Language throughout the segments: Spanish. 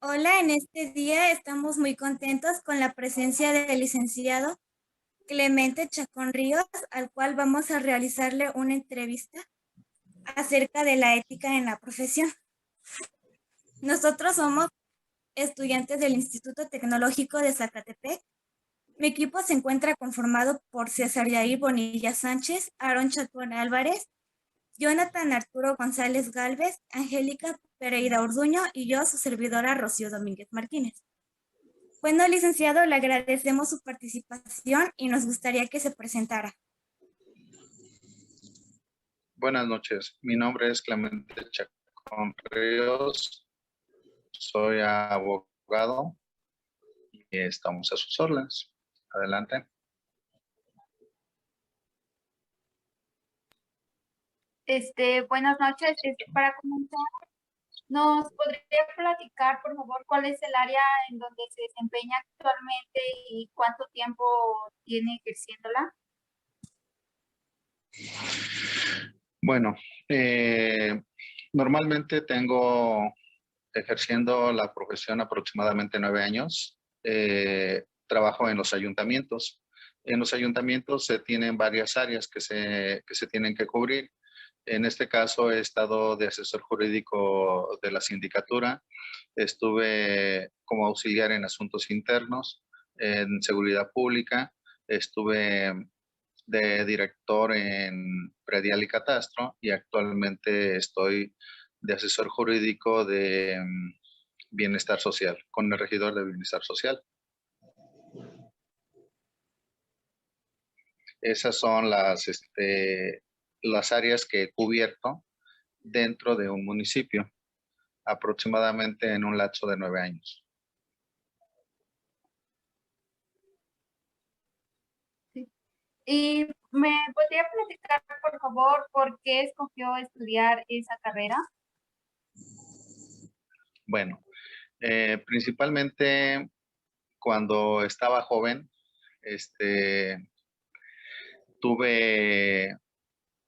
Hola, en este día estamos muy contentos con la presencia del licenciado Clemente Chacón Ríos, al cual vamos a realizarle una entrevista acerca de la ética en la profesión. Nosotros somos estudiantes del Instituto Tecnológico de Zacatepec. Mi equipo se encuentra conformado por César Yair Bonilla Sánchez, Aaron Chacón Álvarez, Jonathan Arturo González Gálvez, Angélica Pereira Orduño y yo, su servidora Rocío Domínguez Martínez. Bueno, licenciado, le agradecemos su participación y nos gustaría que se presentara. Buenas noches, mi nombre es Clemente Chacón Ríos, soy abogado y estamos a sus órdenes. Adelante. Buenas noches. Para comenzar, ¿nos podría platicar, por favor, cuál es el área en donde se desempeña actualmente y cuánto tiempo tiene ejerciéndola? Bueno, normalmente tengo ejerciendo la profesión aproximadamente 9 años. Trabajo en los ayuntamientos. En los ayuntamientos se tienen varias áreas que se tienen que cubrir. En este caso he estado de asesor jurídico de la sindicatura, estuve como auxiliar en asuntos internos, en seguridad pública, estuve de director en predial y catastro y actualmente estoy de asesor jurídico de bienestar social, con el regidor de bienestar social. Esas son las áreas que he cubierto dentro de un municipio, aproximadamente en un lapso de 9 años. Sí. ¿Y me podría platicar, por favor, por qué escogió estudiar esa carrera? Bueno, principalmente cuando estaba joven, tuve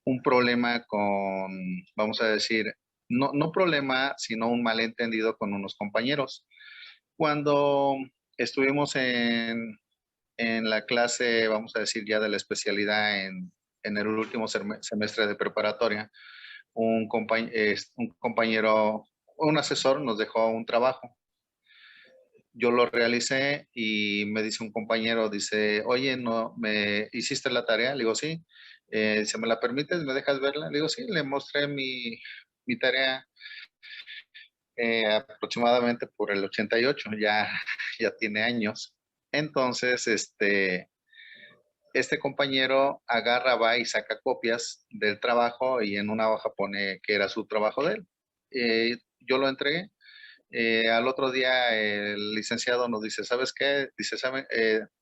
un problema con, vamos a decir, no problema, sino un malentendido con unos compañeros. Cuando estuvimos en la clase, vamos a decir, ya de la especialidad en el último semestre de preparatoria, un compañero, un asesor nos dejó un trabajo. Yo lo realicé y me dice un compañero, dice, oye, ¿no me hiciste la tarea? Le digo, sí. ¿Se me la permites? ¿Me dejas verla? Le digo, sí, le mostré mi tarea aproximadamente por el 88, ya tiene años. Entonces, este compañero agarra, va y saca copias del trabajo y en una hoja pone que era su trabajo de él. Yo lo entregué. Al otro día el licenciado nos dice, ¿sabes qué? Dice,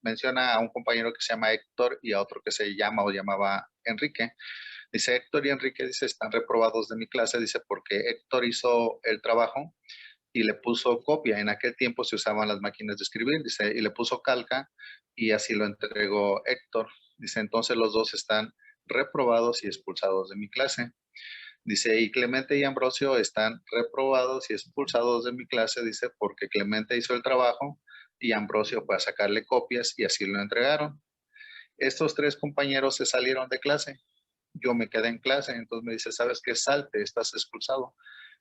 menciona a un compañero que se llama Héctor y a otro que se llama o llamaba Enrique. Dice, Héctor y Enrique, dice, están reprobados de mi clase, dice, porque Héctor hizo el trabajo y le puso copia. En aquel tiempo se usaban las máquinas de escribir, dice, y le puso calca y así lo entregó Héctor. Dice, entonces los dos están reprobados y expulsados de mi clase. Dice, y Clemente y Ambrosio están reprobados y expulsados de mi clase, dice, porque Clemente hizo el trabajo y Ambrosio fue a sacarle copias y así lo entregaron. Estos tres compañeros se salieron de clase. Yo me quedé en clase, entonces me dice, ¿sabes qué? Salte, estás expulsado.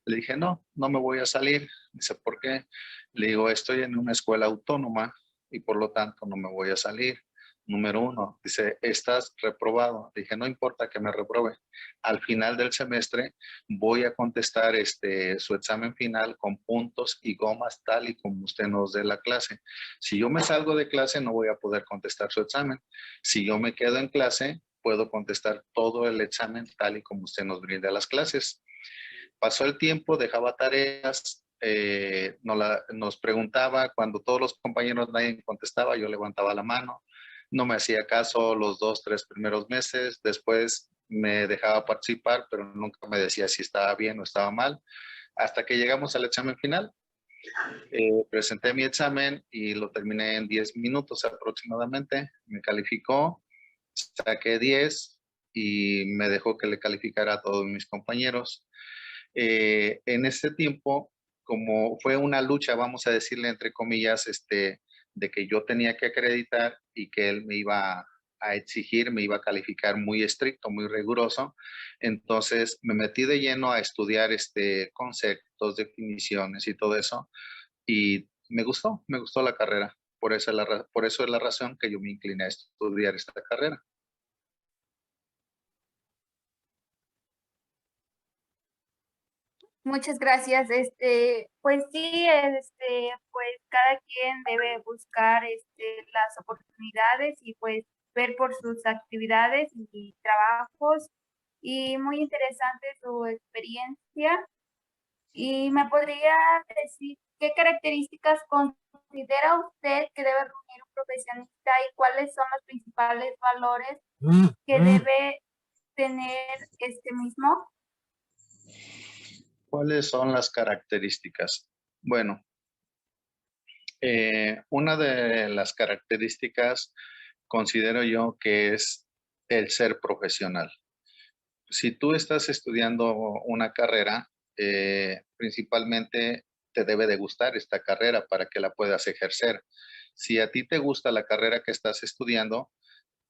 Le dije, no me voy a salir. Dice, ¿por qué? Le digo, estoy en una escuela autónoma y por lo tanto no me voy a salir. Número uno, dice, estás reprobado. Le dije, no importa que me reprobe. Al final del semestre voy a contestar su examen final con puntos y gomas tal y como usted nos dé la clase. Si yo me salgo de clase no voy a poder contestar su examen. Si yo me quedo en clase, puedo contestar todo el examen tal y como usted nos brinda las clases. Pasó el tiempo, dejaba tareas, nos preguntaba, cuando todos los compañeros nadie contestaba, yo levantaba la mano, no me hacía caso los 2, 3 primeros meses, después me dejaba participar, pero nunca me decía si estaba bien o estaba mal, hasta que llegamos al examen final. Presenté mi examen y lo terminé en 10 minutos aproximadamente, me calificó, saqué 10 y me dejó que le calificara a todos mis compañeros. En ese tiempo como fue una lucha, vamos a decirle entre comillas, de que yo tenía que acreditar y que él me iba a exigir, me iba a calificar muy estricto, muy riguroso. Entonces me metí de lleno a estudiar conceptos, definiciones y todo eso. Y me gustó la carrera. Por eso es la razón que yo me incliné a estudiar esta carrera. Muchas gracias. Pues sí, pues cada quien debe buscar las oportunidades y pues ver por sus actividades y trabajos. Y muy interesante su experiencia. ¿Y me podría decir qué características considera usted que debe reunir un profesionista y cuáles son los principales valores que debe tener este mismo? ¿Cuáles son las características? Bueno, una de las características considero yo que es el ser profesional. Si tú estás estudiando una carrera, principalmente te debe de gustar esta carrera para que la puedas ejercer. Si a ti te gusta la carrera que estás estudiando,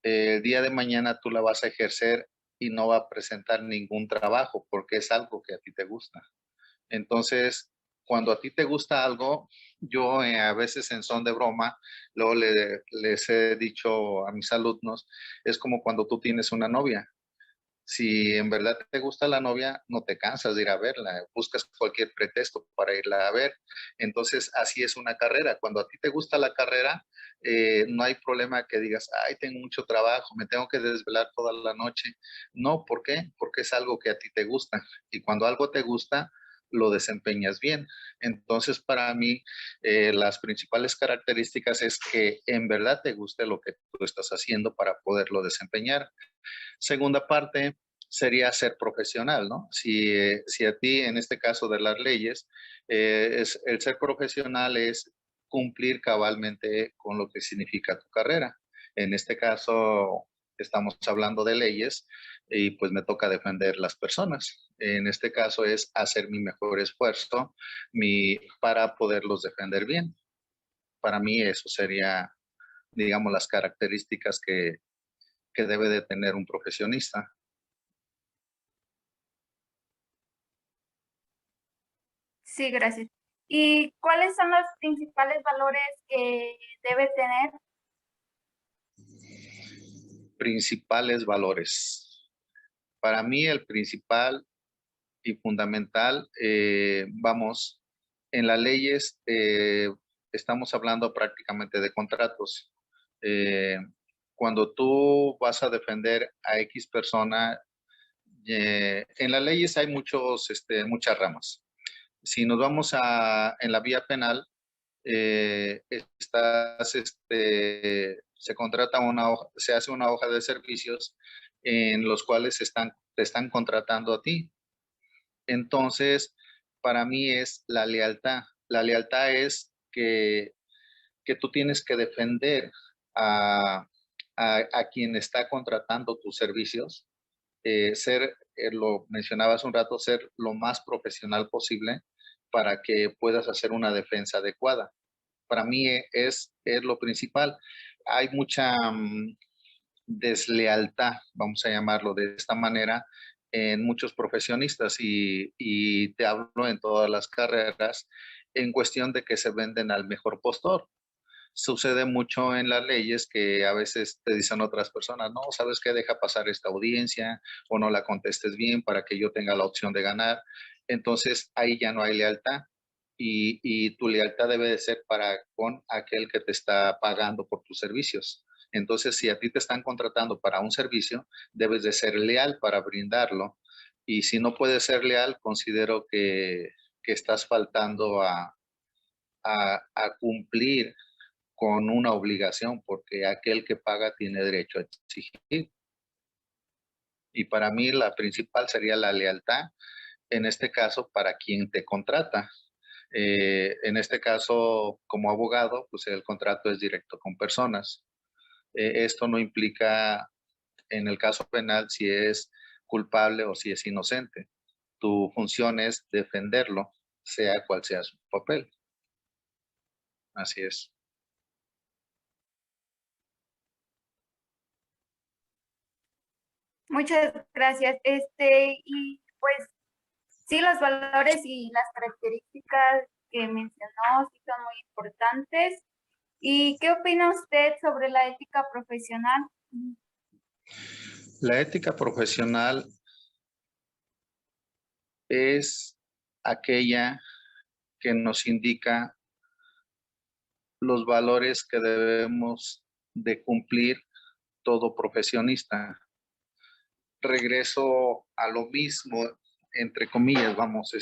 el día de mañana tú la vas a ejercer y no va a presentar ningún trabajo porque es algo que a ti te gusta. Entonces, cuando a ti te gusta algo, yo a veces en son de broma, luego les he dicho a mis alumnos, es como cuando tú tienes una novia. Si en verdad te gusta la novia, no te cansas de ir a verla, buscas cualquier pretexto para irla a ver. Entonces, así es una carrera. Cuando a ti te gusta la carrera, no hay problema que digas, ay, tengo mucho trabajo, me tengo que desvelar toda la noche. No, ¿por qué? Porque es algo que a ti te gusta. Y cuando algo te gusta, lo desempeñas bien. Entonces, para mí, las principales características es que en verdad te guste lo que tú estás haciendo para poderlo desempeñar. Segunda parte sería ser profesional, ¿no? Si a ti, en este caso de las leyes, el ser profesional es cumplir cabalmente con lo que significa tu carrera. En este caso, estamos hablando de leyes y pues me toca defender las personas. En este caso es hacer mi mejor esfuerzo para poderlos defender bien. Para mí eso sería, digamos, las características que debe de tener un profesionista. Sí, gracias. ¿Y cuáles son los principales valores que debe tener? Principales valores. Para mí el principal y fundamental, vamos, en las leyes estamos hablando prácticamente de contratos. Eh, Cuando tú vas a defender a X persona, en las leyes hay muchas ramas. Si nos vamos en la vía penal, se contrata se hace una hoja de servicios en los cuales te están contratando a ti. Entonces, para mí es la lealtad. La lealtad es que tú tienes que defender a, a quien está contratando tus servicios, lo mencionabas un rato, ser lo más profesional posible para que puedas hacer una defensa adecuada. Para mí es lo principal. Hay mucha deslealtad, vamos a llamarlo de esta manera, en muchos profesionistas y te hablo en todas las carreras en cuestión de que se venden al mejor postor. Sucede mucho en las leyes que a veces te dicen otras personas, no, ¿sabes qué? Deja pasar esta audiencia o no la contestes bien para que yo tenga la opción de ganar. Entonces ahí ya no hay lealtad y tu lealtad debe de ser para con aquel que te está pagando por tus servicios. Entonces, si a ti te están contratando para un servicio, debes de ser leal para brindarlo. Y si no puedes ser leal, considero que estás faltando a cumplir con una obligación, porque aquel que paga tiene derecho a exigir. Y para mí la principal sería la lealtad, en este caso, para quien te contrata. En este caso, como abogado, pues el contrato es directo con personas. Esto no implica, en el caso penal, si es culpable o si es inocente. Tu función es defenderlo. sea cual sea su papel. Así es. Muchas gracias. Y pues sí, los valores y las características que mencionó sí son muy importantes. ¿Y qué opina usted sobre la ética profesional? La ética profesional es aquella que nos indica los valores que debemos de cumplir todo profesionista. Regreso a lo mismo, entre comillas, vamos,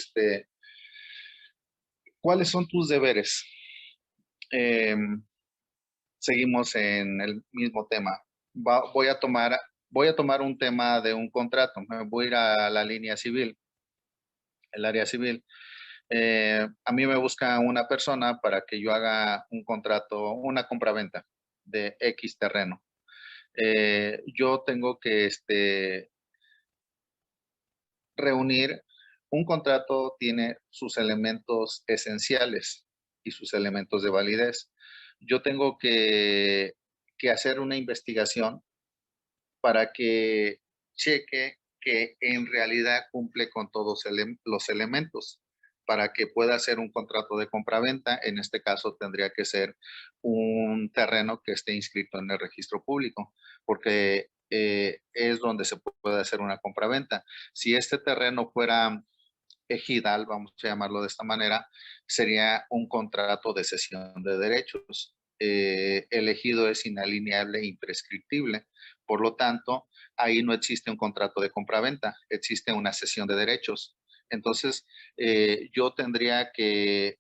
¿cuáles son tus deberes? Seguimos en el mismo tema. Voy a tomar un tema de un contrato. Me voy a ir a la línea civil, el área civil. A mí me busca una persona para que yo haga un contrato, una compraventa de X terreno. Yo tengo que reunir, un contrato tiene sus elementos esenciales y sus elementos de validez. Yo tengo que hacer una investigación para que cheque que en realidad cumple con todos los elementos. Para que pueda hacer un contrato de compraventa, en este caso tendría que ser un terreno que esté inscrito en el registro público, porque es donde se puede hacer una compraventa. Si este terreno fuera ejidal, vamos a llamarlo de esta manera, sería un contrato de cesión de derechos. El ejido es inalineable e imprescriptible. Por lo tanto, ahí no existe un contrato de compraventa, existe una cesión de derechos. Entonces, yo tendría que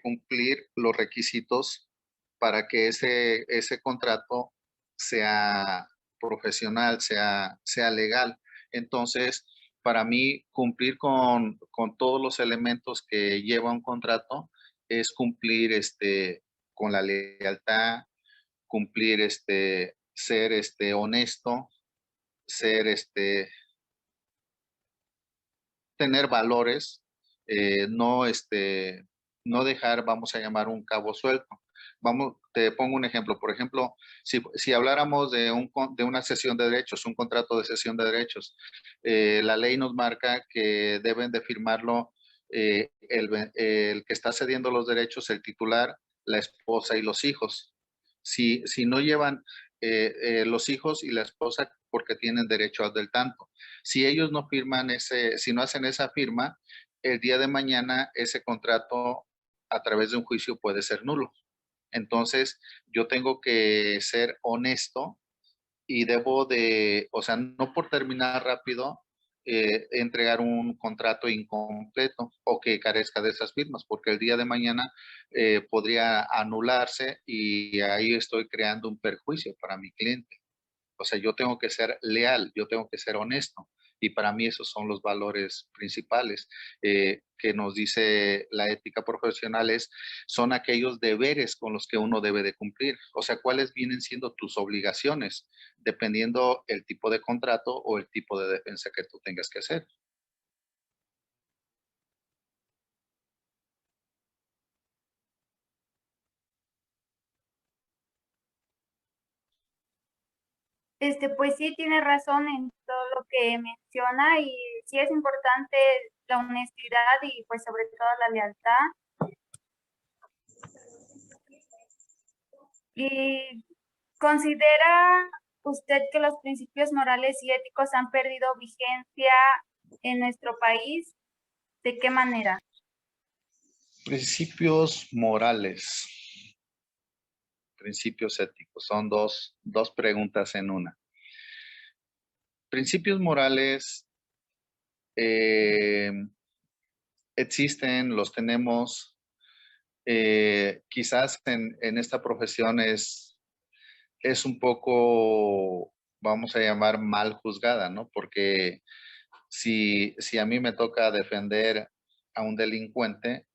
cumplir los requisitos para que ese contrato sea profesional, sea legal. Entonces, para mí, cumplir con todos los elementos que lleva un contrato es cumplir con la lealtad, cumplir ser honesto, ser tener valores, no, no dejar, vamos a llamar, un cabo suelto. Vamos, te pongo un ejemplo. Por ejemplo, si habláramos de una cesión de derechos, un contrato de cesión de derechos, la ley nos marca que deben de firmarlo el que está cediendo los derechos, el titular, la esposa y los hijos. Si no llevan los hijos y la esposa porque tienen derecho al del tanto. Si ellos no firman si no hacen esa firma, el día de mañana ese contrato a través de un juicio puede ser nulo. Entonces, yo tengo que ser honesto y debo de, o sea, no por terminar rápido, entregar un contrato incompleto o que carezca de esas firmas, porque el día de mañana podría anularse y ahí estoy creando un perjuicio para mi cliente. O sea, yo tengo que ser leal, yo tengo que ser honesto. Y para mí esos son los valores principales que nos dice la ética profesional, son aquellos deberes con los que uno debe de cumplir. O sea, cuáles vienen siendo tus obligaciones, dependiendo el tipo de contrato o el tipo de defensa que tú tengas que hacer. Pues sí, tiene razón en todo lo que menciona y sí es importante la honestidad y pues sobre todo la lealtad. ¿Y considera usted que los principios morales y éticos han perdido vigencia en nuestro país? ¿De qué manera? Principios morales, principios éticos, son dos preguntas en una. Principios morales eh, existen, los tenemos. Quizás en esta profesión es un poco, vamos a llamar, mal juzgada, ¿no? Porque si a mí me toca defender a un delincuente,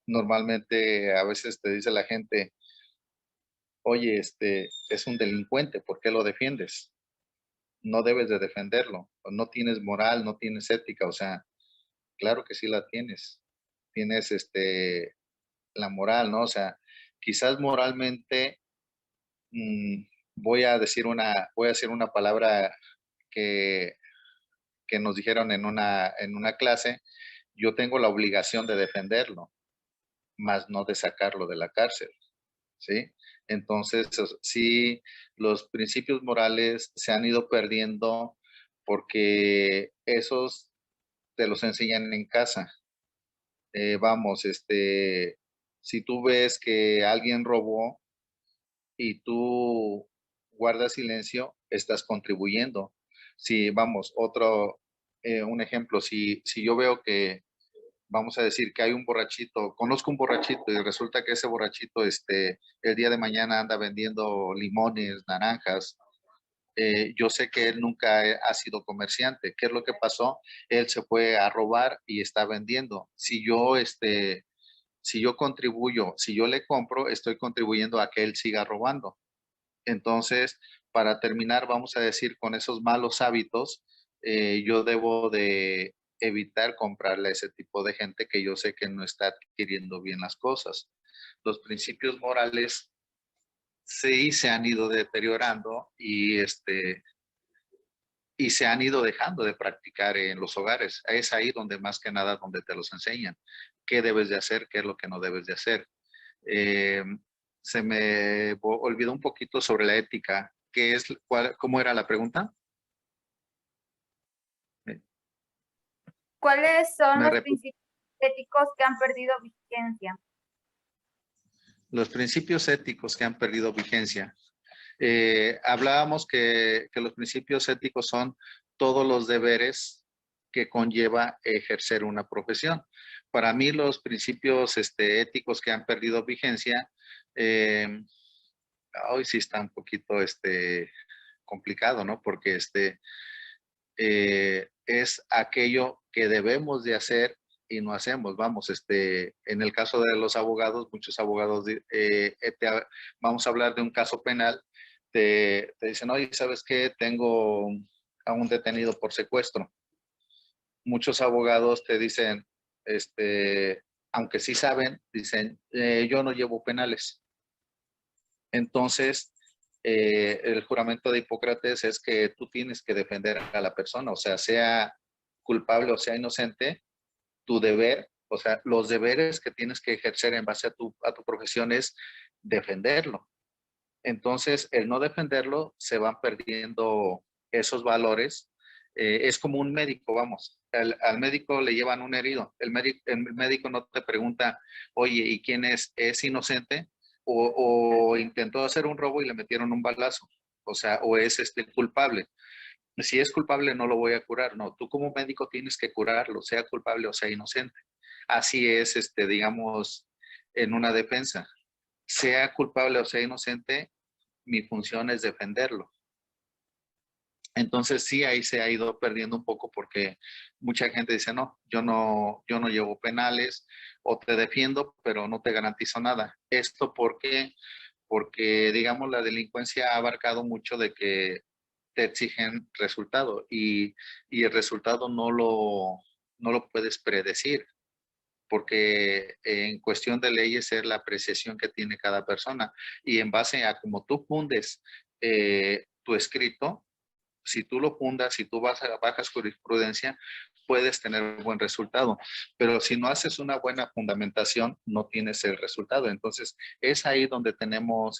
normalmente a veces te dice la gente, oye, es un delincuente, ¿por qué lo defiendes? No debes de defenderlo, no tienes moral, no tienes ética, o sea, claro que sí la tienes. tienes la moral, ¿no? O sea, quizás moralmente voy a decir una palabra que, que nos dijeron en una clase, yo tengo la obligación de defenderlo, más no de sacarlo de la cárcel, ¿sí? Entonces, sí, los principios morales se han ido perdiendo porque esos te los enseñan en casa. Vamos, si tú ves que alguien robó y tú guardas silencio, estás contribuyendo. Si, vamos, un ejemplo, si yo veo que, vamos a decir que hay un borrachito, conozco un borrachito y resulta que ese borrachito, el día de mañana anda vendiendo limones, naranjas, yo sé que él nunca ha sido comerciante. ¿Qué es lo que pasó? Él se fue a robar y está vendiendo. Si yo contribuyo, si yo le compro, estoy contribuyendo a que él siga robando. Entonces, para terminar, vamos a decir, con esos malos hábitos, yo debo de evitar comprarle a ese tipo de gente que yo sé que no está adquiriendo bien las cosas. Los principios morales sí se han ido deteriorando y se han ido dejando de practicar en los hogares. Es ahí donde más que nada donde te los enseñan. ¿Qué debes de hacer? ¿Qué es lo que no debes de hacer? Eh, Se me olvidó un poquito sobre la ética. ¿Cómo era la pregunta? Eh, ¿Cuáles son me los rep- principios éticos que han perdido vigencia? los principios éticos que han perdido vigencia. Hablábamos que los principios éticos son todos los deberes que conlleva ejercer una profesión. Para mí, los principios éticos que han perdido vigencia, hoy sí está un poquito complicado, ¿no? Porque es aquello que debemos de hacer y no hacemos. Vamos, en el caso de los abogados, muchos abogados, vamos a hablar de un caso penal, te dicen, oye, ¿sabes qué? Tengo a un detenido por secuestro. Muchos abogados te dicen, aunque sí saben, dicen, yo no llevo penales. Entonces, el juramento de Hipócrates es que tú tienes que defender a la persona, o sea culpable o sea inocente, tu deber, o sea, los deberes que tienes que ejercer en base a tu profesión es defenderlo. Entonces, el no defenderlo, se van perdiendo esos valores. Es como un médico, vamos. Al médico le llevan un herido. El médico no te pregunta, oye, ¿y quién es? ¿Es inocente? O intentó hacer un robo y le metieron un balazo. O sea, o es culpable. Si es culpable, no lo voy a curar. No, tú como médico tienes que curarlo, sea culpable o sea inocente. Así es, digamos, en una defensa. Sea culpable o sea inocente, mi función es defenderlo. Entonces sí, ahí se ha ido perdiendo un poco porque mucha gente dice, no, yo no llevo penales o te defiendo, pero no te garantizo nada. ¿Esto por qué? Porque, digamos, la delincuencia ha abarcado mucho de que te exigen resultado y el resultado no lo puedes predecir porque en cuestión de leyes es la apreciación que tiene cada persona y en base a cómo tú fundes tu escrito, si tú lo fundas, si tú bajas jurisprudencia, puedes tener buen resultado. Pero si no haces una buena fundamentación, no tienes el resultado. Entonces, es ahí donde tenemos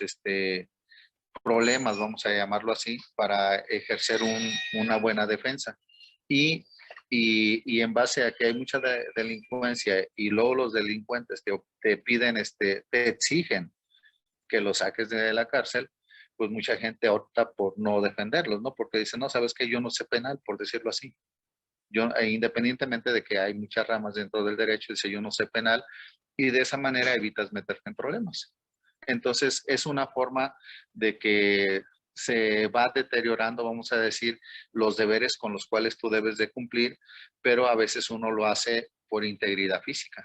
problemas, vamos a llamarlo así, para ejercer una buena defensa. Y, y en base a que hay mucha delincuencia y luego los delincuentes te piden, te exigen que los saques de la cárcel, pues mucha gente opta por no defenderlos, ¿no? Porque dicen, no, sabes que yo no sé penal, por decirlo así. Yo, independientemente de que hay muchas ramas dentro del derecho, dice, yo no sé penal, y de esa manera evitas meterte en problemas. Entonces, es una forma de que se va deteriorando, vamos a decir, los deberes con los cuales tú debes de cumplir, pero a veces uno lo hace por integridad física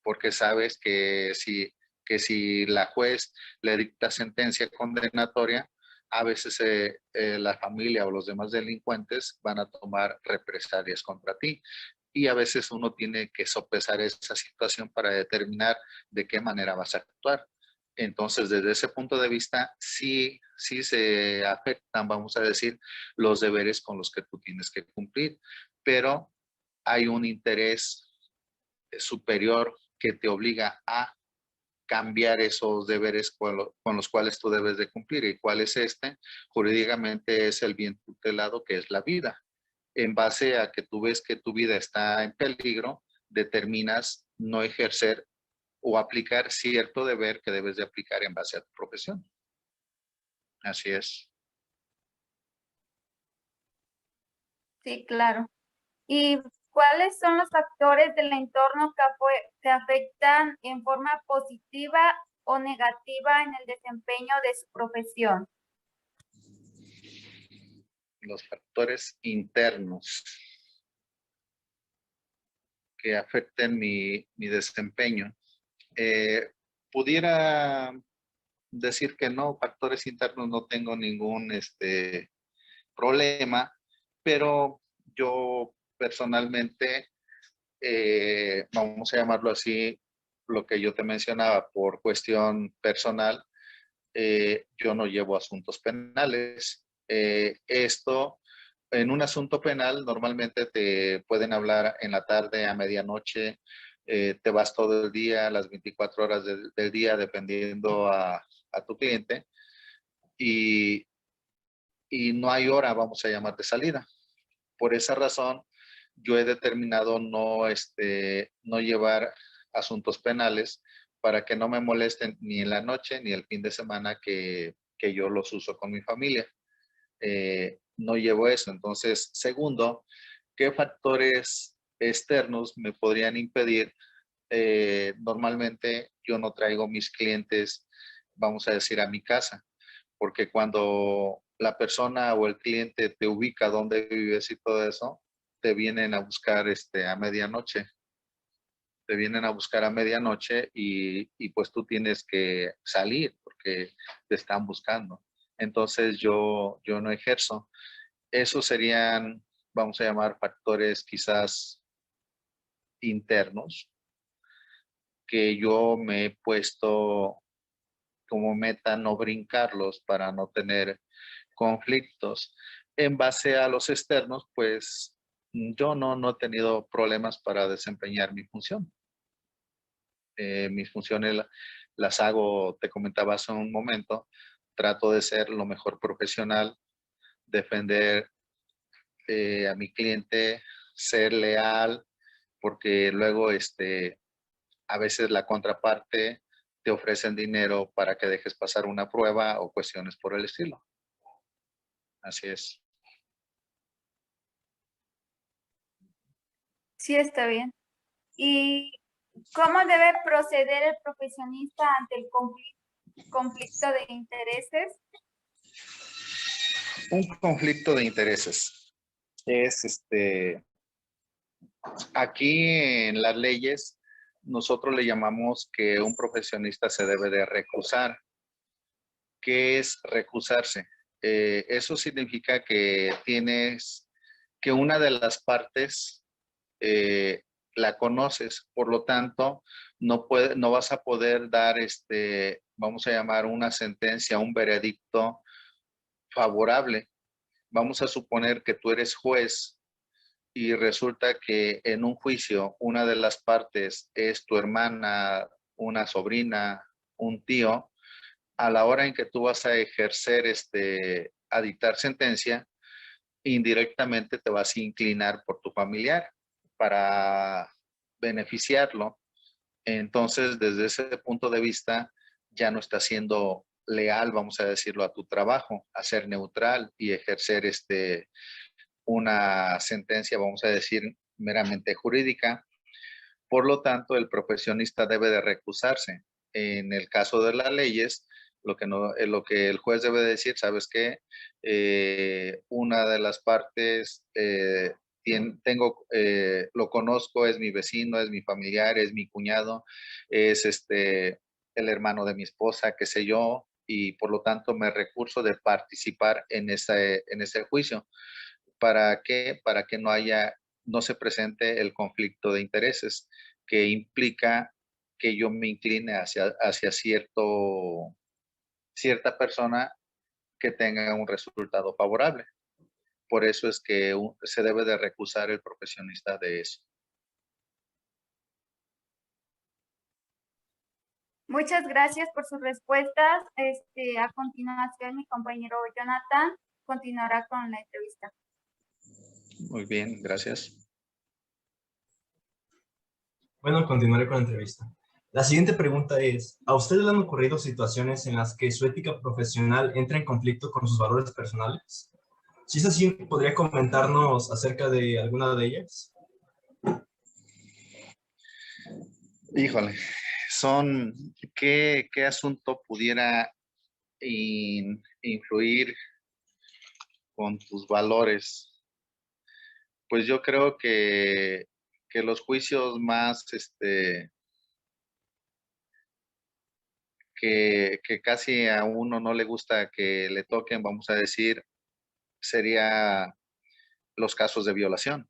porque sabes que si la juez le dicta sentencia condenatoria, a veces la familia o los demás delincuentes van a tomar represalias contra ti. y a veces uno tiene que sopesar esa situación para determinar de qué manera vas a actuar. Entonces, desde ese punto de vista, sí se afectan, vamos a decir, los deberes con los que tú tienes que cumplir, pero hay un interés superior que te obliga a cambiar esos deberes con los cuales tú debes de cumplir. ¿Y cuál es este? Jurídicamente es el bien tutelado, que es la vida. En base a que tú ves que tu vida está en peligro, determinas no ejercer o aplicar cierto deber que debes de aplicar en base a tu profesión. Así es. Sí, claro. ¿Y cuáles son los factores del entorno que afectan en forma positiva o negativa en el desempeño de su profesión? Los factores internos que afecten mi desempeño. Pudiera decir que no, factores internos no tengo ningún problema, pero yo personalmente, vamos a llamarlo así, lo que yo te mencionaba, por cuestión personal, yo no llevo asuntos penales. Esto, en un asunto penal, normalmente te pueden hablar en la tarde, a medianoche, te vas todo el día, las 24 horas del día, dependiendo a tu cliente, y, y no hay hora, vamos a llamar, de salida. Por esa razón, yo he determinado no llevar asuntos penales para que no me molesten ni en la noche ni el fin de semana que yo los uso con mi familia. No llevo eso. Entonces, segundo, ¿qué factores externos me podrían impedir? Normalmente yo no traigo mis clientes, vamos a decir, a mi casa, porque cuando la persona o el cliente te ubica dónde vives y todo eso, te vienen a buscar a medianoche. Te vienen a buscar a medianoche y pues tú tienes que salir porque te están buscando. Entonces yo no ejerzo. Esos serían, vamos a llamar, factores quizás internos que yo me he puesto como meta no brincarlos para no tener conflictos. En base a los externos, pues yo no he tenido problemas para desempeñar mi función. Mis funciones las hago, te comentaba hace un momento, trato de ser lo mejor profesional, defender a mi cliente, ser leal, porque luego a veces la contraparte te ofrecen dinero para que dejes pasar una prueba o cuestiones por el estilo. Así es. Sí, está bien. ¿Y cómo debe proceder el profesionista ante el conflicto de intereses? Un conflicto de intereses es aquí en las leyes nosotros le llamamos que un profesionista se debe de recusar. ¿Qué es recusarse? Eso significa que tienes que una de las partes eh, la conoces, por lo tanto, no vas a poder dar, vamos a llamar una sentencia, un veredicto favorable. Vamos a suponer que tú eres juez y resulta que en un juicio una de las partes es tu hermana, una sobrina, un tío. A la hora en que tú vas a ejercer, a dictar sentencia, indirectamente te vas a inclinar por tu familiar para beneficiarlo. Entonces, desde ese punto de vista, ya no estás siendo leal, vamos a decirlo, a tu trabajo, a ser neutral y ejercer una sentencia, vamos a decir, meramente jurídica. Por lo tanto, el profesionista debe de recusarse. En el caso de las leyes, lo que el juez debe decir, ¿sabes qué? Una de las partes, lo conozco, es mi vecino, es mi familiar, es mi cuñado, es el hermano de mi esposa, qué sé yo, y por lo tanto me recurso de participar en ese juicio. ¿Para qué? Para que no haya no se presente el conflicto de intereses que implica que yo me incline hacia cierta persona que tenga un resultado favorable. Por eso es que se debe de recusar el profesionista de eso. Muchas gracias por sus respuestas. A continuación, mi compañero Jonathan continuará con la entrevista. Muy bien, gracias. Bueno, continuaré con la entrevista. La siguiente pregunta es, ¿a usted le han ocurrido situaciones en las que su ética profesional entra en conflicto con sus valores personales? Si es así, ¿podría comentarnos acerca de alguna de ellas? Híjole, ¿qué asunto pudiera influir con tus valores? Pues yo creo que los juicios más, que casi a uno no le gusta que le toquen, vamos a decir, sería los casos de violación.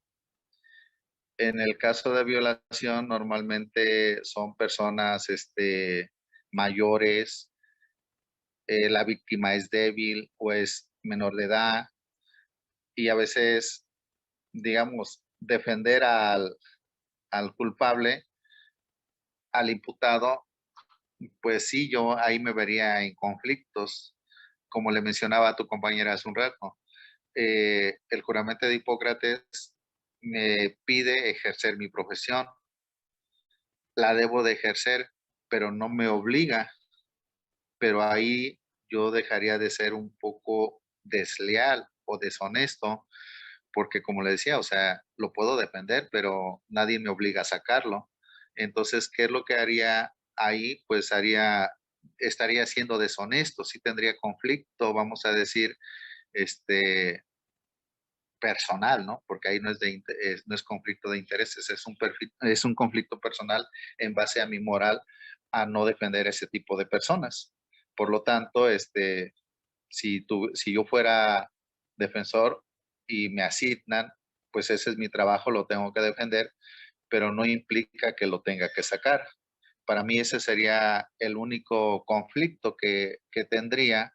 En el caso de violación, normalmente son personas, mayores, la víctima es débil o es menor de edad y a veces, digamos, defender al culpable, al imputado, pues sí, yo ahí me vería en conflictos, como le mencionaba a tu compañera hace un rato. El juramento de Hipócrates me pide ejercer mi profesión, la debo de ejercer, pero no me obliga, pero ahí yo dejaría de ser un poco desleal o deshonesto, porque como le decía, o sea, lo puedo defender, pero nadie me obliga a sacarlo. Entonces, ¿qué es lo que haría ahí? Pues estaría siendo deshonesto, sí tendría conflicto, vamos a decir, personal, ¿no? Porque ahí no es conflicto de intereses, es un conflicto personal en base a mi moral a no defender ese tipo de personas. Por lo tanto, si yo fuera defensor y me asignan, pues ese es mi trabajo, lo tengo que defender, pero no implica que lo tenga que sacar. Para mí ese sería el único conflicto que tendría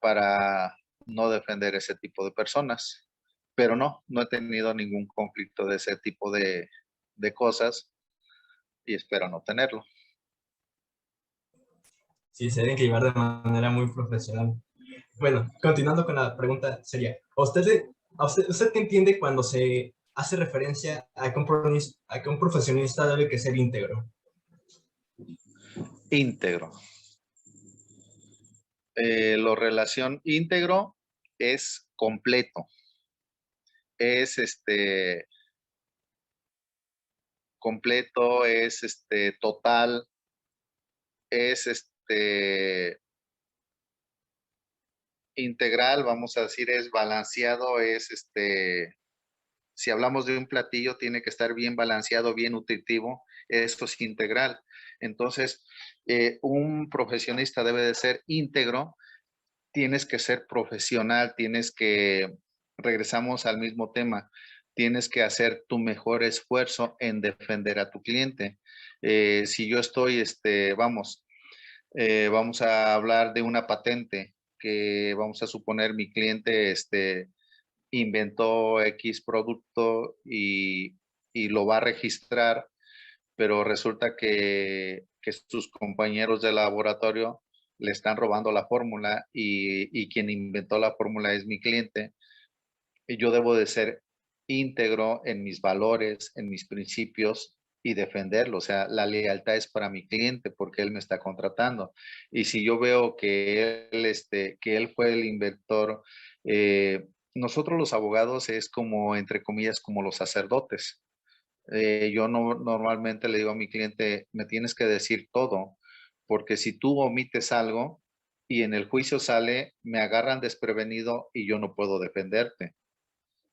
para no defender ese tipo de personas. Pero no he tenido ningún conflicto de ese tipo de cosas y espero no tenerlo. Sí, se deben que llevar de manera muy profesional. Bueno, continuando con la pregunta sería, ¿usted qué entiende cuando se hace referencia a que un profesionista debe que ser íntegro? Íntegro. Lo relación íntegro es completo. Es completo, es total, es integral, vamos a decir, es balanceado, es si hablamos de un platillo, tiene que estar bien balanceado, bien nutritivo, eso es integral. Entonces, un profesionista debe de ser íntegro, tienes que ser profesional, regresamos al mismo tema, tienes que hacer tu mejor esfuerzo en defender a tu cliente. Si yo estoy, vamos a hablar de una patente que vamos a suponer mi cliente, inventó X producto y lo va a registrar, pero resulta que sus compañeros de laboratorio le están robando la fórmula y quien inventó la fórmula es mi cliente. Y yo debo de ser íntegro en mis valores, en mis principios y defenderlo. O sea, la lealtad es para mi cliente porque él me está contratando. Y si yo veo que él fue el inventor, nosotros los abogados es como, entre comillas, como los sacerdotes. Yo no, normalmente le digo a mi cliente, me tienes que decir todo, porque si tú omites algo y en el juicio sale, me agarran desprevenido y yo no puedo defenderte.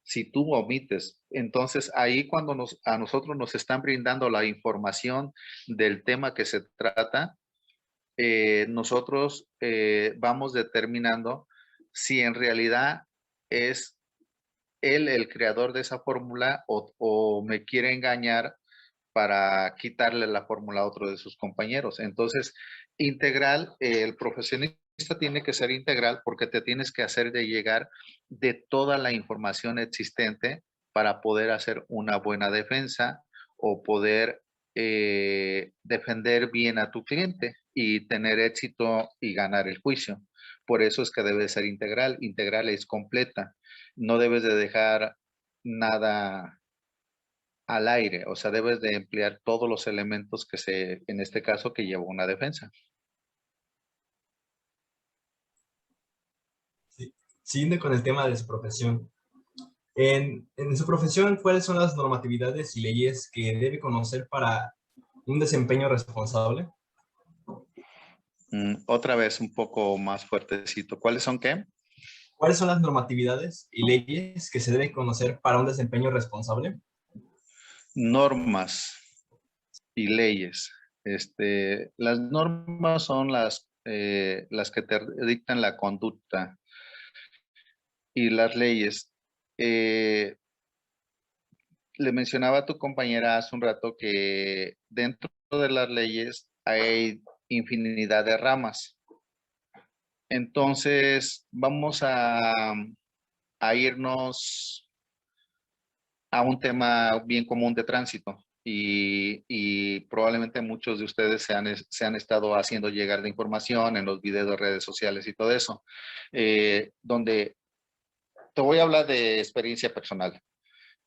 Si tú omites, entonces ahí cuando a nosotros nos están brindando la información del tema que se trata, nosotros vamos determinando si en realidad es él el creador de esa fórmula o me quiere engañar para quitarle la fórmula a otro de sus compañeros. Entonces, integral, el profesionista tiene que ser integral porque te tienes que hacer de llegar de toda la información existente para poder hacer una buena defensa o poder defender bien a tu cliente y tener éxito y ganar el juicio. Por eso es que debe ser integral. Integral es completa. No debes de dejar nada al aire, o sea, debes de emplear todos los elementos en este caso, que lleva una defensa. Sí. Siguiendo con el tema de su profesión. En su profesión, ¿cuáles son las normatividades y leyes que debe conocer para un desempeño responsable? Otra vez un poco más fuertecito. ¿Cuáles son qué? ¿Cuáles son las normatividades y leyes que se deben conocer para un desempeño responsable? Normas y leyes. Las normas son las que te dictan la conducta, y las leyes. Le mencionaba a tu compañera hace un rato que dentro de las leyes hay infinidad de ramas. Entonces, vamos a irnos a un tema bien común de tránsito, y probablemente muchos de ustedes se han estado haciendo llegar de información en los videos de redes sociales y todo eso, donde te voy a hablar de experiencia personal.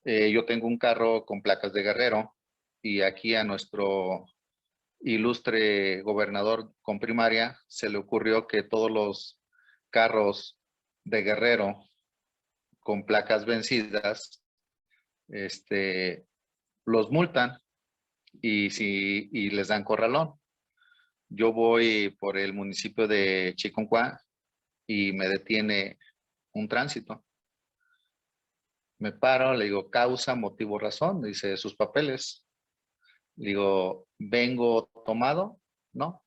Yo tengo un carro con placas de Guerrero, y aquí a nuestro ilustre gobernador con primaria se le ocurrió que todos los carros de Guerrero con placas vencidas, los multan y les dan corralón. Yo voy por el municipio de Chiconcuá y me detiene un tránsito. Me paro, le digo causa, motivo, razón, dice sus papeles. Le digo, ¿vengo tomado? No.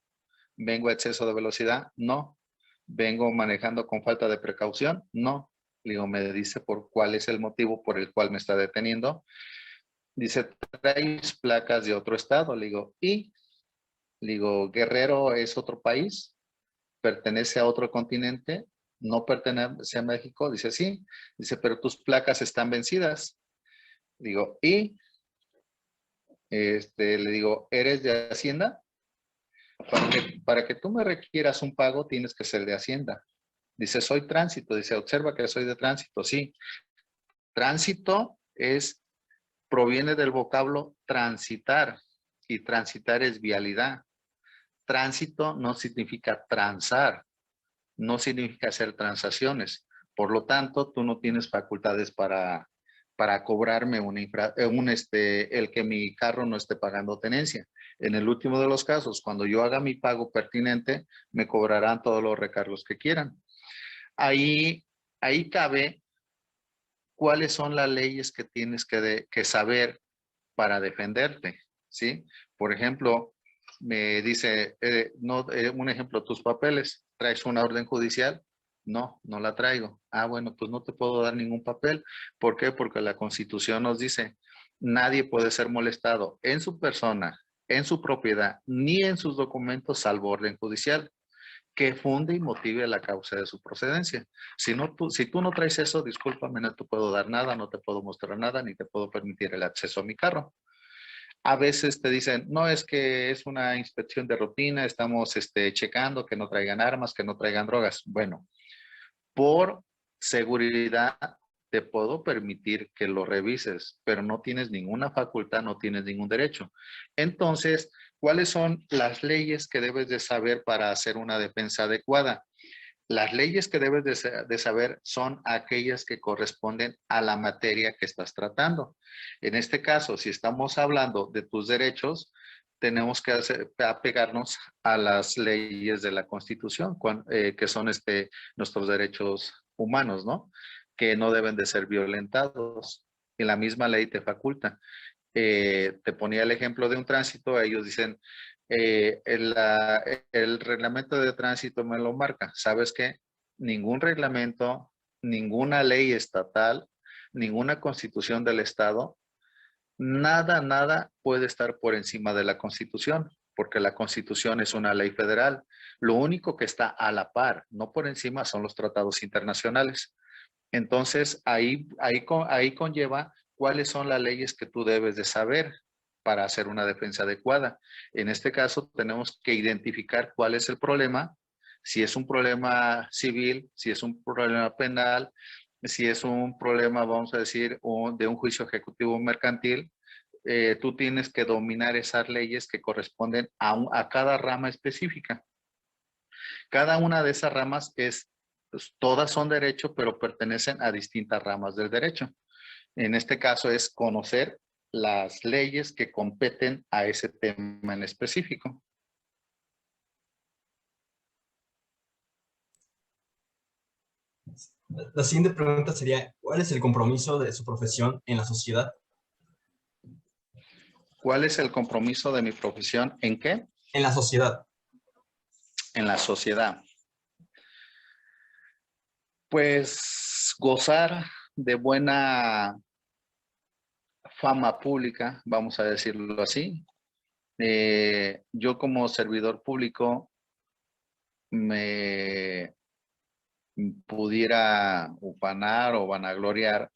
¿Vengo a exceso de velocidad? No. ¿Vengo manejando con falta de precaución? No. Le digo, me dice por cuál es el motivo por el cual me está deteniendo. Dice, traes placas de otro estado. Le digo, ¿y? Le digo, ¿Guerrero es otro país? ¿Pertenece a otro continente? ¿No pertenece a México? Dice, sí. Dice, pero tus placas están vencidas. Digo, ¿y? Le digo, ¿eres de Hacienda? Para que tú me requieras un pago, tienes que ser de Hacienda. Dice, soy tránsito. Dice, observa que soy de tránsito. Sí. Tránsito proviene del vocablo transitar, y transitar es vialidad. Tránsito no significa transar, no significa hacer transacciones. Por lo tanto, tú no tienes facultades para cobrarme el que mi carro no esté pagando tenencia. En el último de los casos, cuando yo haga mi pago pertinente, me cobrarán todos los recargos que quieran. Ahí cabe cuáles son las leyes que tienes que saber para defenderte, ¿sí? Por ejemplo, me dice, un ejemplo, tus papeles, ¿traes una orden judicial? No, no la traigo. Ah, bueno, pues no te puedo dar ningún papel. ¿Por qué? Porque la Constitución nos dice, nadie puede ser molestado en su persona, en su propiedad, ni en sus documentos, salvo orden judicial que funde y motive la causa de su procedencia. Si tú no traes eso, discúlpame, no te puedo dar nada, no te puedo mostrar nada, ni te puedo permitir el acceso a mi carro. A veces te dicen, no, es que es una inspección de rutina, estamos checando que no traigan armas, que no traigan drogas. Bueno, por seguridad te puedo permitir que lo revises, pero no tienes ninguna facultad, no tienes ningún derecho. Entonces, ¿cuáles son las leyes que debes de saber para hacer una defensa adecuada? Las leyes que debes de saber son aquellas que corresponden a la materia que estás tratando. En este caso, si estamos hablando de tus derechos, tenemos que apegarnos a las leyes de la Constitución, que son nuestros derechos humanos, ¿no? Que no deben de ser violentados. Y la misma ley te faculta. Te ponía el ejemplo de un tránsito, ellos dicen, el reglamento de tránsito me lo marca. ¿Sabes qué? Ningún reglamento, ninguna ley estatal ninguna constitución del Estado, nada puede estar por encima de la Constitución, porque la Constitución es una ley federal. Lo único que está a la par, no por encima, son los tratados internacionales. Entonces, ahí conlleva cuáles son las leyes que tú debes de saber para hacer una defensa adecuada. En este caso, tenemos que identificar cuál es el problema, si es un problema civil, si es un problema penal, si es un problema, vamos a decir, de un juicio ejecutivo mercantil. Tú tienes que dominar esas leyes que corresponden a cada rama específica. Cada una de esas ramas pues, todas son derecho, pero pertenecen a distintas ramas del derecho. En este caso es conocer las leyes que competen a ese tema en específico. La siguiente pregunta sería, ¿cuál es el compromiso de su profesión en la sociedad? ¿Cuál es el compromiso de mi profesión? ¿En qué? En la sociedad. En la sociedad. Pues gozar de buena fama pública, vamos a decirlo así. Yo como servidor público me pudiera ufanar o vanagloriar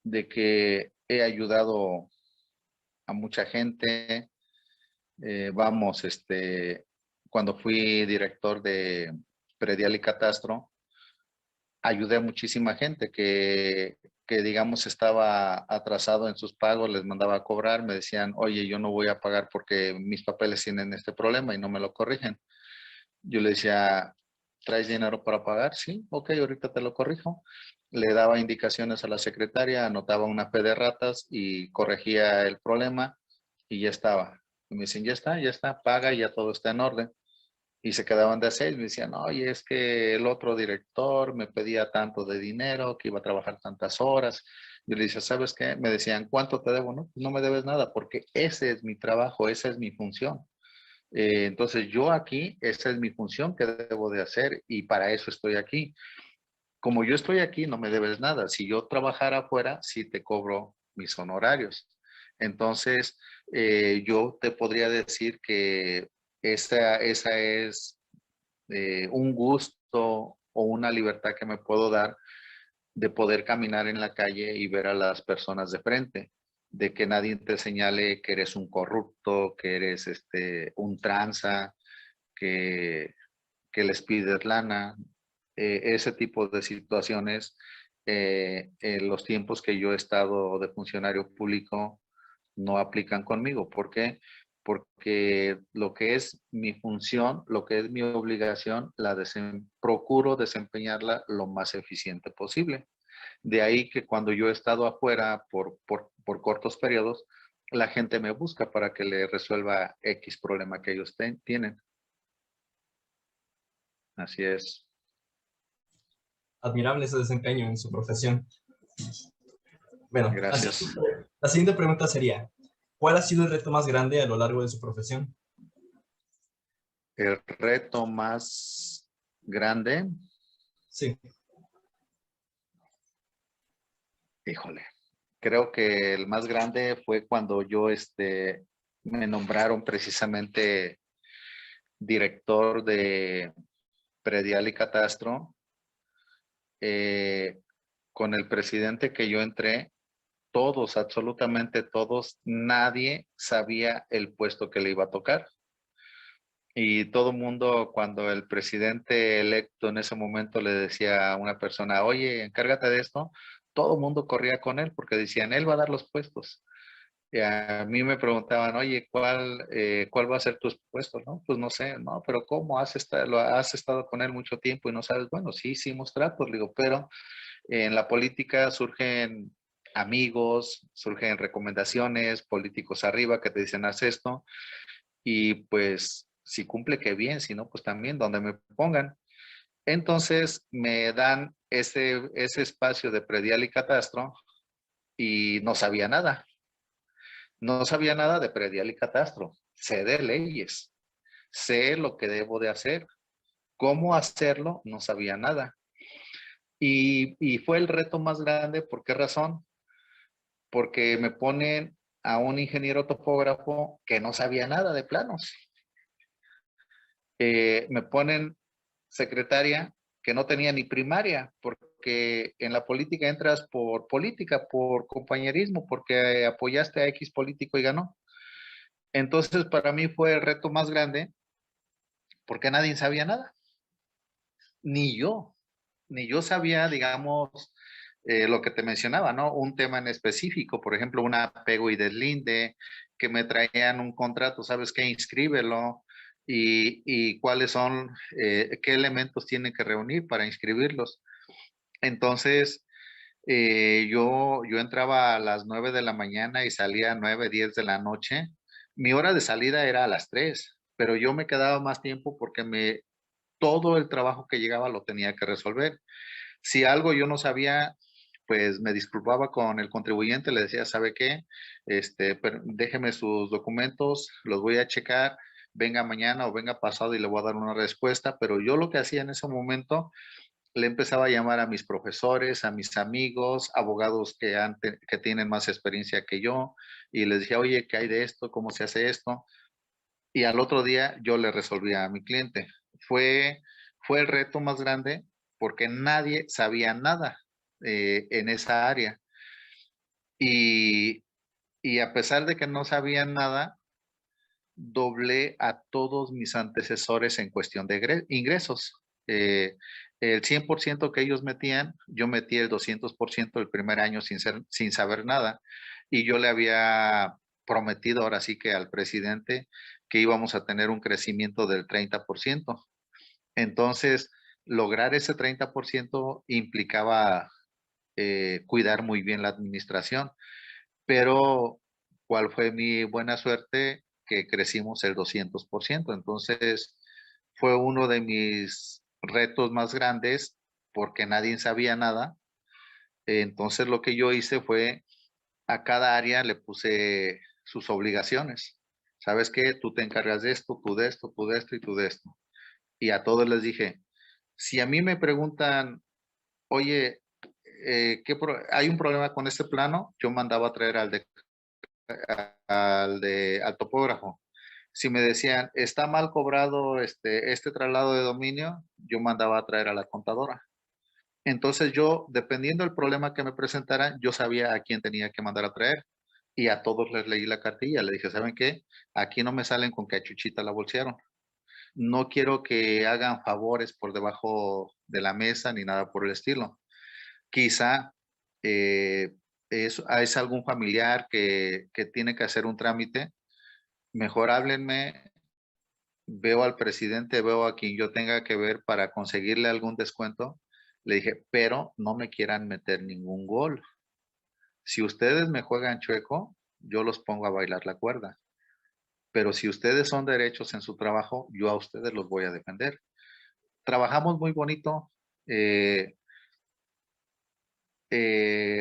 de que he ayudado a mucha gente. Cuando fui director de Predial y Catastro, ayudé a muchísima gente que digamos estaba atrasado en sus pagos, les mandaba a cobrar, me decían, oye, yo no voy a pagar porque mis papeles tienen este problema y no me lo corrigen. Yo le decía, ¿traes dinero para pagar? Sí, ok, ahorita te lo corrijo. Le daba indicaciones a la secretaria, anotaba una fe de ratas y corregía el problema y ya estaba. Y me dicen, ya está, paga y ya todo está en orden. Y se quedaban de hacer y me decían, oye, es que el otro director me pedía tanto de dinero, que iba a trabajar tantas horas. Yo le decía, ¿sabes qué? Me decían, ¿cuánto te debo? No, pues no me debes nada porque ese es mi trabajo, esa es mi función. Entonces yo aquí, esa es mi función que debo de hacer y para eso estoy aquí. Como yo estoy aquí, no me debes nada. Si yo trabajara afuera, sí te cobro mis honorarios. Entonces, yo te podría decir que esa es un gusto o una libertad que me puedo dar de poder caminar en la calle y ver a las personas de frente, de que nadie te señale que eres un corrupto, que eres un tranza, que, que les pides lana. Ese tipo de situaciones, en los tiempos que yo he estado de funcionario público, no aplican conmigo. ¿Por qué? Porque lo que es mi función, lo que es mi obligación, procuro desempeñarla lo más eficiente posible. De ahí que cuando yo he estado afuera por cortos periodos, la gente me busca para que le resuelva X problema que ellos tienen. Así es. Admirable ese desempeño en su profesión. Bueno, Gracias. La siguiente pregunta sería, ¿cuál ha sido el reto más grande a lo largo de su profesión? El reto más grande, Sí. híjole, creo que el más grande fue cuando yo me nombraron precisamente director de Predial y Catastro. Con el presidente que yo entré, todos, absolutamente todos, nadie sabía el puesto que le iba a tocar. Y todo el mundo, cuando el presidente electo en ese momento le decía a una persona, oye, encárgate de esto, todo el mundo corría con él porque decían, él va a dar los puestos. Y a mí me preguntaban, oye, ¿cuál va a ser tus puestos? No, pues no sé, no, pero ¿cómo has estado con él mucho tiempo y no sabes? Bueno, sí, hicimos tratos, le digo, pero en la política surgen amigos, surgen recomendaciones, políticos arriba que te dicen, haz esto, y pues si cumple, qué bien, si no, pues también donde me pongan. Entonces me dan ese espacio de predial y catastro y no sabía nada. No sabía nada de predial y catastro. Sé de leyes, sé lo que debo de hacer. ¿Cómo hacerlo? No sabía nada. Y fue el reto más grande. ¿Por qué razón? Porque me ponen a un ingeniero topógrafo que no sabía nada de planos. Me ponen secretaria que no tenía ni primaria, porque en la política entras por política, por compañerismo, porque apoyaste a X político y ganó. Entonces, para mí fue el reto más grande, porque nadie sabía nada. Ni yo sabía, digamos, lo que te mencionaba, ¿no? Un tema en específico, por ejemplo, un apego y deslinde, que me traían un contrato, ¿sabes qué? Inscríbelo. Y cuáles son, qué elementos tienen que reunir para inscribirlos. Entonces, yo entraba a las 9 de la mañana y salía a 9, 10 de la noche. Mi hora de salida era a las 3, pero yo me quedaba más tiempo porque todo el trabajo que llegaba lo tenía que resolver. Si algo yo no sabía, pues me disculpaba con el contribuyente, le decía, ¿sabe qué? Déjeme sus documentos, los voy a checar, venga mañana o venga pasado y le voy a dar una respuesta, pero yo lo que hacía en ese momento, le empezaba a llamar a mis profesores, a mis amigos, abogados que tienen más experiencia que yo, y les decía, oye, ¿qué hay de esto? ¿Cómo se hace esto? Y al otro día yo le resolvía a mi cliente. Fue, fue el reto más grande porque nadie sabía nada en esa área. Y, y a pesar de que no sabían nada, doblé a todos mis antecesores en cuestión de ingresos. El 100% que ellos metían, yo metí el 200% el primer año sin saber nada. Y yo le había prometido ahora sí que al presidente que íbamos a tener un crecimiento del 30%. Entonces, lograr ese 30% implicaba cuidar muy bien la administración. Pero, ¿cuál fue mi buena suerte? Que crecimos el 200%. Entonces, fue uno de mis retos más grandes porque nadie sabía nada. Entonces, lo que yo hice fue, a cada área le puse sus obligaciones. ¿Sabes qué? Tú te encargas de esto, tú de esto, tú de esto y tú de esto. Y a todos les dije, si a mí me preguntan, oye, ¿hay un problema con este plano? Yo mandaba a traer al topógrafo. Si me decían, está mal cobrado este traslado de dominio, yo mandaba a traer a la contadora. Entonces yo, dependiendo del problema que me presentaran, yo sabía a quién tenía que mandar a traer. Y a todos les leí la cartilla. Le dije, ¿saben qué? Aquí no me salen con que a Chuchita la bolsearon. No quiero que hagan favores por debajo de la mesa ni nada por el estilo. Quizá eh, es algún familiar que tiene que hacer un trámite. Mejor háblenme, veo al presidente, veo a quien yo tenga que ver para conseguirle algún descuento. Le dije, pero no me quieran meter ningún gol. Si ustedes me juegan chueco, yo los pongo a bailar la cuerda. Pero si ustedes son derechos en su trabajo, yo a ustedes los voy a defender. Trabajamos muy bonito.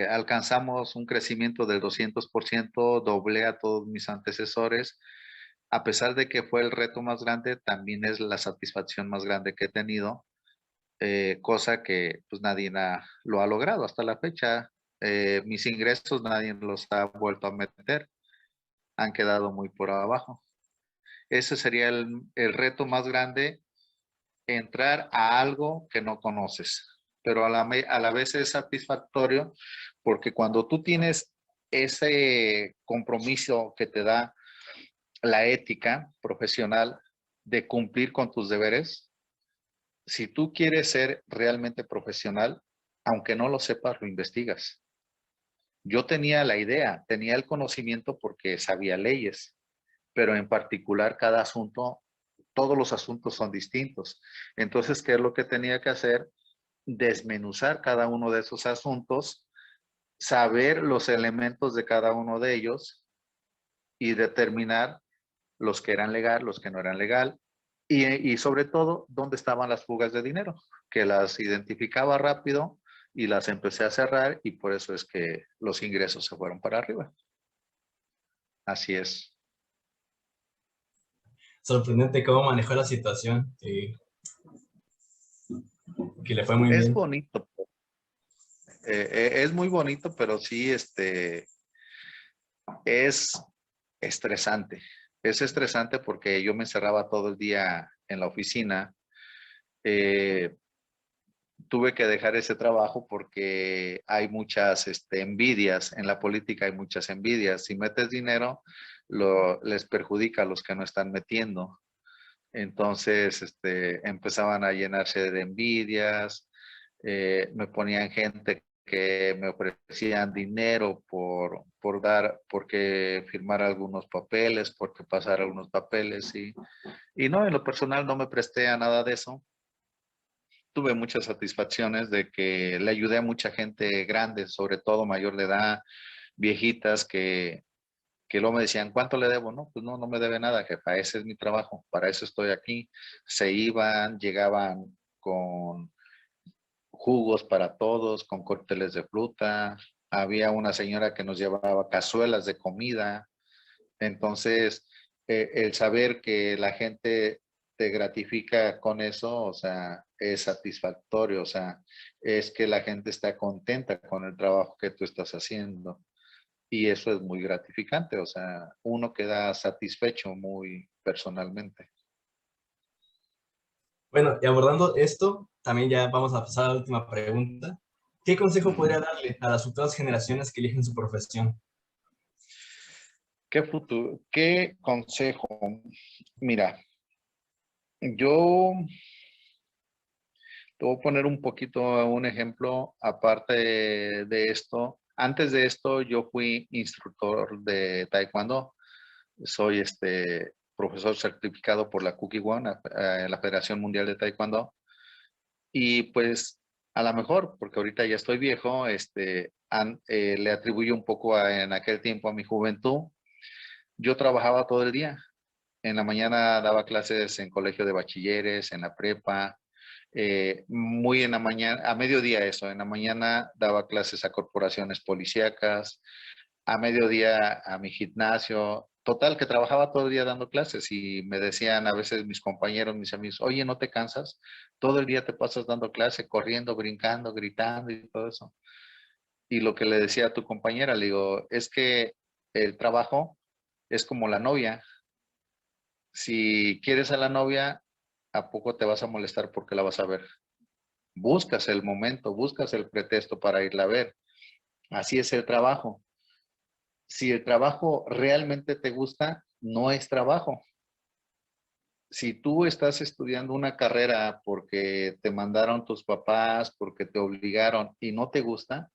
Alcanzamos un crecimiento del 200%, doblé a todos mis antecesores. A pesar de que fue el reto más grande, también es la satisfacción más grande que he tenido, cosa que pues nadie lo ha logrado hasta la fecha. Mis ingresos nadie los ha vuelto a meter, han quedado muy por abajo. Ese sería el reto más grande, entrar a algo que no conoces, pero a la vez es satisfactorio porque cuando tú tienes ese compromiso que te da la ética profesional de cumplir con tus deberes, si tú quieres ser realmente profesional, aunque no lo sepas, lo investigas. Yo tenía la idea, tenía el conocimiento porque sabía leyes, pero en particular cada asunto, todos los asuntos son distintos. Entonces, ¿qué es lo que tenía que hacer? Desmenuzar cada uno de esos asuntos, saber los elementos de cada uno de ellos y determinar los que eran legal, los que no eran legal, y sobre todo, dónde estaban las fugas de dinero, que las identificaba rápido y las empecé a cerrar y por eso es que los ingresos se fueron para arriba. Así es. Sorprendente cómo manejó la situación, que le fue muy Es bien. bonito, Es muy bonito, pero sí, es estresante. Es estresante porque yo me encerraba todo el día en la oficina. Eh, Tuve que dejar ese trabajo porque hay muchas envidias. En la política hay muchas envidias. Si metes dinero, les perjudica a los que no están metiendo. Entonces, empezaban a llenarse de envidias, me ponían gente que me ofrecían dinero porque firmar algunos papeles, porque pasar algunos papeles y no, en lo personal no me presté a nada de eso. Tuve muchas satisfacciones de que le ayudé a mucha gente grande, sobre todo mayor de edad, viejitas que luego me decían, ¿cuánto le debo? No, pues no, no me debe nada, jefa, ese es mi trabajo, para eso estoy aquí. Se iban, llegaban con jugos para todos, con cócteles de fruta. Había una señora que nos llevaba cazuelas de comida. Entonces, el saber que la gente te gratifica con eso, o sea, es satisfactorio, o sea, es que la gente está contenta con el trabajo que tú estás haciendo. Y eso es muy gratificante, o sea, uno queda satisfecho muy personalmente. Bueno, y abordando esto, también ya vamos a pasar a la última pregunta. ¿Qué consejo podría darle a las futuras generaciones que eligen su profesión? ¿Qué futuro? ¿Qué consejo? Mira, yo te voy a poner un poquito un ejemplo aparte de esto. Antes de esto, yo fui instructor de Taekwondo. Soy profesor certificado por la Kukkiwon, la Federación Mundial de Taekwondo. Y pues a lo mejor, porque ahorita ya estoy viejo, le atribuyo un poco en aquel tiempo a mi juventud. Yo trabajaba todo el día. En la mañana daba clases en colegio de bachilleres, en la prepa, muy en la mañana, a mediodía eso, en la mañana daba clases a corporaciones policíacas, a mediodía a mi gimnasio, total que trabajaba todo el día dando clases y me decían a veces mis compañeros, mis amigos, oye, ¿no te cansas? Todo el día te pasas dando clase, corriendo, brincando, gritando y todo eso. Y lo que le decía a tu compañera, le digo, es que el trabajo es como la novia. Si quieres a la novia, ¿a poco te vas a molestar porque la vas a ver? Buscas el momento, buscas el pretexto para irla a ver. Así es el trabajo. Si el trabajo realmente te gusta, no es trabajo. Si tú estás estudiando una carrera porque te mandaron tus papás, porque te obligaron y no te gusta,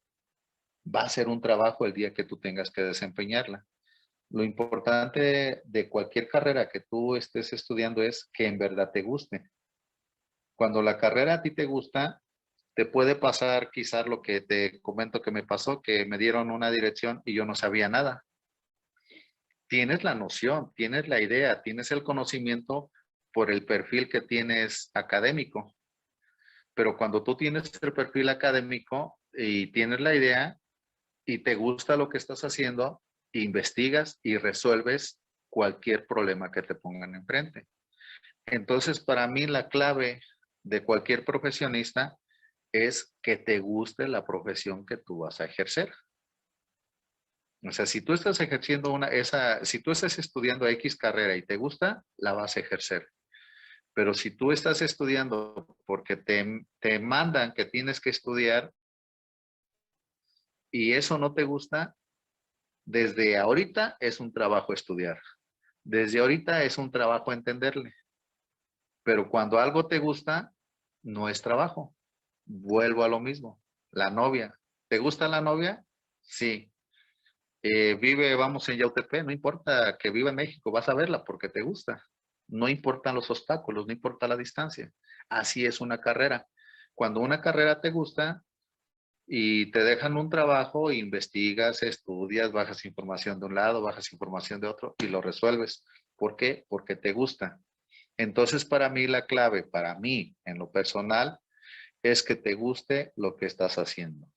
va a ser un trabajo el día que tú tengas que desempeñarla. Lo importante de cualquier carrera que tú estés estudiando es que en verdad te guste. Cuando la carrera a ti te gusta, te puede pasar quizás lo que te comento que me pasó, que me dieron una dirección y yo no sabía nada. Tienes la noción, tienes la idea, tienes el conocimiento por el perfil que tienes académico. Pero cuando tú tienes el perfil académico y tienes la idea y te gusta lo que estás haciendo, investigas y resuelves cualquier problema que te pongan enfrente. Entonces, para mí la clave de cualquier profesionista es que te guste la profesión que tú vas a ejercer. O sea, si tú estás ejerciendo si tú estás estudiando X carrera y te gusta, la vas a ejercer. Pero si tú estás estudiando porque te mandan que tienes que estudiar y eso no te gusta, desde ahorita es un trabajo estudiar. Desde ahorita es un trabajo entenderle. Pero cuando algo te gusta, no es trabajo. Vuelvo a lo mismo. La novia. ¿Te gusta la novia? Sí. Vamos, en Yautepec, no importa que viva en México, vas a verla porque te gusta. No importan los obstáculos, no importa la distancia. Así es una carrera. Cuando una carrera te gusta y te dejan un trabajo, investigas, estudias, bajas información de un lado, bajas información de otro y lo resuelves. ¿Por qué? Porque te gusta. Entonces, para mí, la clave, para mí, en lo personal, es que te guste lo que estás haciendo.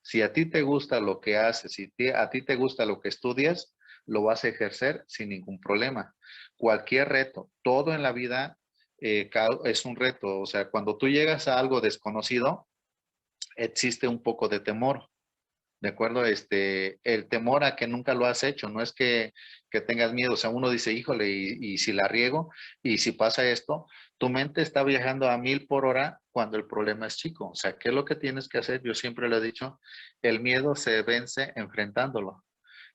Si a ti te gusta lo que haces, si a ti te gusta lo que estudias, lo vas a ejercer sin ningún problema. Cualquier reto, todo en la vida es un reto. O sea, cuando tú llegas a algo desconocido, existe un poco de temor. ¿De acuerdo? El temor a que nunca lo has hecho, no es que tengas miedo, o sea, uno dice, híjole, y si la riego, y si pasa esto, tu mente está viajando a 1000 por hora cuando el problema es chico. O sea, ¿qué es lo que tienes que hacer? Yo siempre lo he dicho, el miedo se vence enfrentándolo.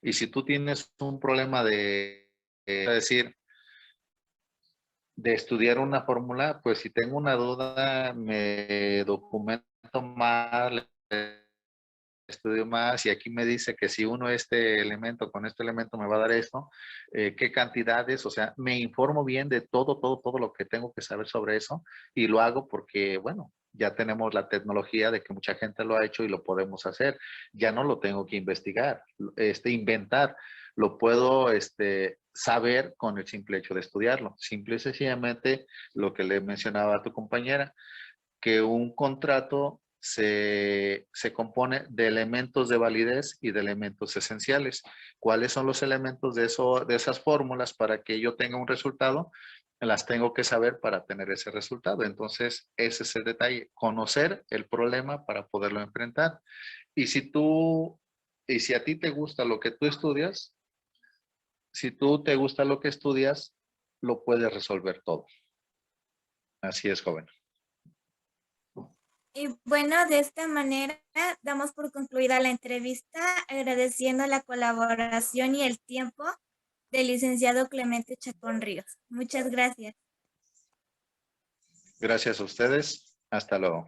Y si tú tienes un problema decir, de estudiar una fórmula, pues si tengo una duda, me documento más, estudio más y aquí me dice que si uno este elemento con este elemento me va a dar esto, qué cantidades, o sea, me informo bien de todo lo que tengo que saber sobre eso y lo hago porque, bueno, ya tenemos la tecnología de que mucha gente lo ha hecho y lo podemos hacer. Ya no lo tengo que investigar, inventar, lo puedo saber con el simple hecho de estudiarlo. Simple y sencillamente lo que le mencionaba a tu compañera, que un contrato se compone de elementos de validez y de elementos esenciales. ¿Cuáles son los elementos de esas fórmulas para que yo tenga un resultado? Las tengo que saber para tener ese resultado. Entonces, ese es el detalle, conocer el problema para poderlo enfrentar. Y si a ti te gusta lo que tú estudias, si tú te gusta lo que estudias, lo puedes resolver todo. Así es, joven. Y bueno, de esta manera damos por concluida la entrevista, agradeciendo la colaboración y el tiempo del licenciado Clemente Chacón Ríos. Muchas gracias. Gracias a ustedes. Hasta luego.